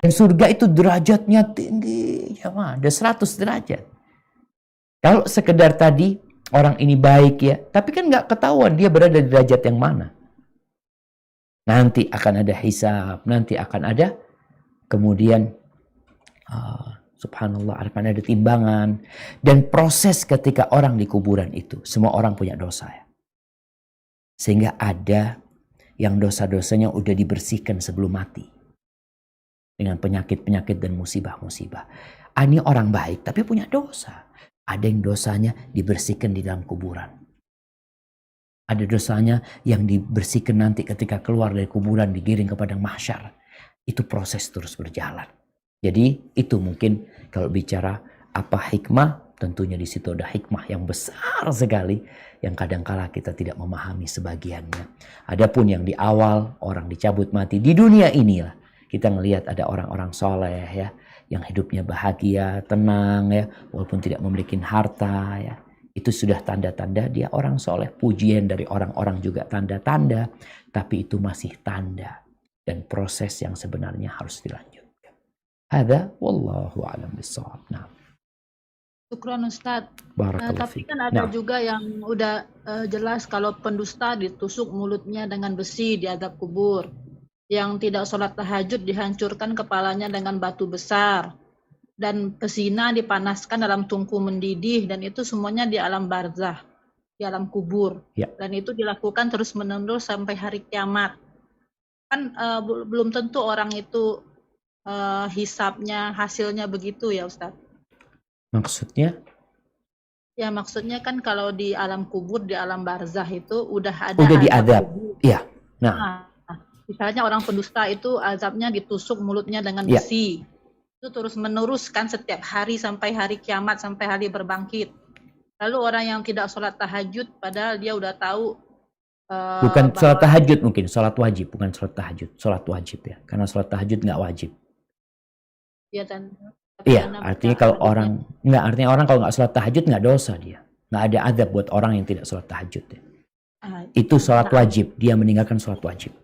Dan surga itu derajatnya tinggi, ya mah, ada 100 derajat. Kalau sekedar tadi orang ini baik ya, tapi kan nggak ketahuan dia berada di derajat yang mana. Nanti akan ada hisab, nanti akan ada kemudian subhanallah akan ada timbangan dan proses ketika orang di kuburan itu. Semua orang punya dosa ya. Sehingga ada yang dosa-dosanya udah dibersihkan sebelum mati. Dengan penyakit-penyakit dan musibah-musibah. Ini orang baik tapi punya dosa. Ada yang dosanya dibersihkan di dalam kuburan. Ada dosanya yang dibersihkan nanti ketika keluar dari kuburan digiring ke padang mahsyar. Itu proses terus berjalan. Jadi itu mungkin kalau bicara apa hikmah, tentunya di situ ada hikmah yang besar sekali yang kadangkala kita tidak memahami sebagiannya. Adapun yang di awal orang dicabut mati di dunia inilah kita ngelihat ada orang-orang soleh ya yang hidupnya bahagia, tenang ya, walaupun tidak memiliki harta ya. Itu sudah tanda-tanda dia orang soleh. Pujian dari orang-orang juga tanda-tanda, tapi itu masih tanda dan proses yang sebenarnya harus dilanjutkan. Hada wallahu a'lam bishawab. Nah. Syukran Ustaz. Tapi Fiik. kan ada juga yang udah jelas kalau pendusta ditusuk mulutnya dengan besi di azab kubur. Yang tidak sholat tahajud dihancurkan kepalanya dengan batu besar. Dan pezina dipanaskan dalam tungku mendidih. Dan itu semuanya di alam barzah, di alam kubur. Ya. Dan itu dilakukan terus-menerus sampai hari kiamat. Kan belum tentu orang itu hisabnya, hasilnya begitu ya Ustaz. Maksudnya? Ya maksudnya kan kalau di alam kubur, di alam barzah itu udah ada diazab. Iya. Nah, misalnya orang pendusta itu azabnya ditusuk mulutnya dengan besi. Itu terus meneruskan setiap hari sampai hari kiamat, sampai hari berbangkit. Lalu orang yang tidak sholat tahajud padahal dia udah tahu bukan sholat tahajud mungkin, sholat wajib, bukan sholat tahajud, sholat wajib ya. Karena sholat tahajud nggak wajib. Iya dan iya, artinya kalau orang artinya orang kalau nggak sholat tahajud nggak dosa dia, nggak ada azab buat orang yang tidak sholat tahajud ya. Itu sholat wajib, dia meninggalkan sholat wajib.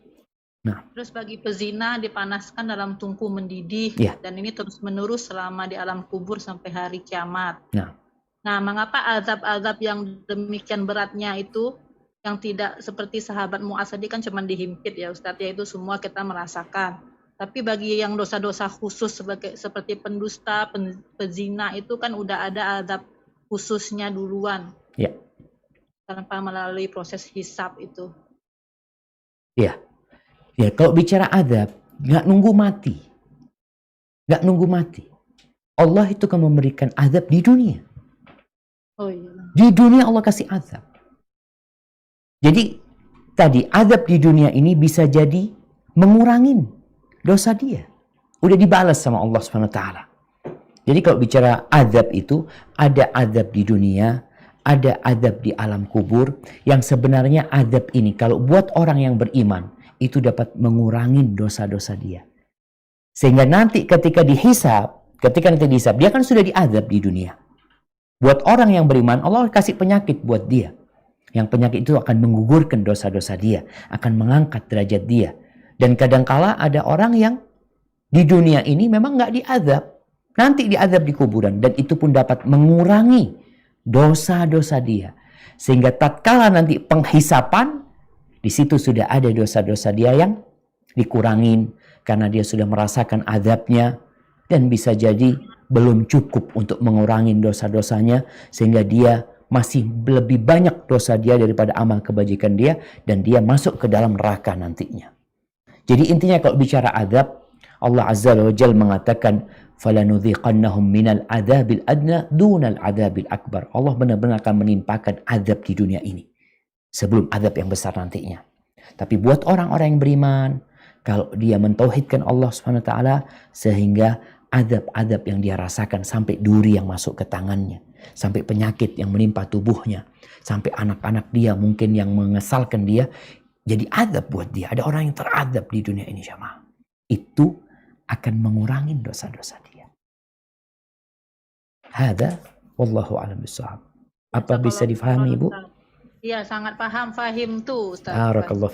Nah, terus bagi pezina dipanaskan dalam tungku mendidih dan ini terus menerus selama di alam kubur sampai hari kiamat. Nah, mengapa azab-azab yang demikian beratnya itu yang tidak seperti sahabat Mu'adz tadi kan cuma dihimpit ya Ustadz, ya itu semua kita merasakan. Tapi bagi yang dosa-dosa khusus seperti pendusta, pezina itu kan udah ada azab khususnya duluan. Ya. Tanpa melalui proses hisab itu. Ya. Ya, kalau bicara azab, nggak nunggu mati. Nggak nunggu mati. Allah itu kan memberikan azab di dunia. Oh iya. Di dunia Allah kasih azab. Jadi tadi azab di dunia ini bisa jadi mengurangin dosa dia. Udah dibalas sama Allah SWT. Jadi kalau bicara azab itu, ada azab di dunia, ada azab di alam kubur, yang sebenarnya azab ini kalau buat orang yang beriman, itu dapat mengurangi dosa-dosa dia. Sehingga nanti ketika dihisab, dia kan sudah diazab di dunia. Buat orang yang beriman, Allah kasih penyakit buat dia. Yang penyakit itu akan menggugurkan dosa-dosa dia, akan mengangkat derajat dia. Dan kadangkala ada orang yang di dunia ini memang nggak diazab. Nanti diazab di kuburan. Dan itu pun dapat mengurangi dosa-dosa dia. Sehingga tatkala nanti penghisapan, di situ sudah ada dosa-dosa dia yang dikurangin. Karena dia sudah merasakan azabnya. Dan bisa jadi belum cukup untuk mengurangi dosa-dosanya. Sehingga dia masih lebih banyak dosa dia daripada amal kebajikan dia. Dan dia masuk ke dalam neraka nantinya. Jadi intinya kalau bicara azab, Allah Azza wa Jalla mengatakan falanudhiqannahum minal adzabil adna dunal adzabil akbar. Allah benar-benar akan menimpakan azab di dunia ini sebelum azab yang besar nantinya. Tapi buat orang-orang yang beriman, kalau dia mentauhidkan Allah Subhanahu wa taala sehingga azab-azab yang dia rasakan sampai duri yang masuk ke tangannya, sampai penyakit yang menimpa tubuhnya, sampai anak-anak dia mungkin yang mengesalkan dia, jadi azab buat dia. Ada orang yang terazab di dunia ini jamaah. Itu akan mengurangi dosa-dosa dia. Hada wallahu a'lam bishawab. Apa bisa difahami Ibu? Iya, sangat paham, fahim tuh Ustaz. Barakallahu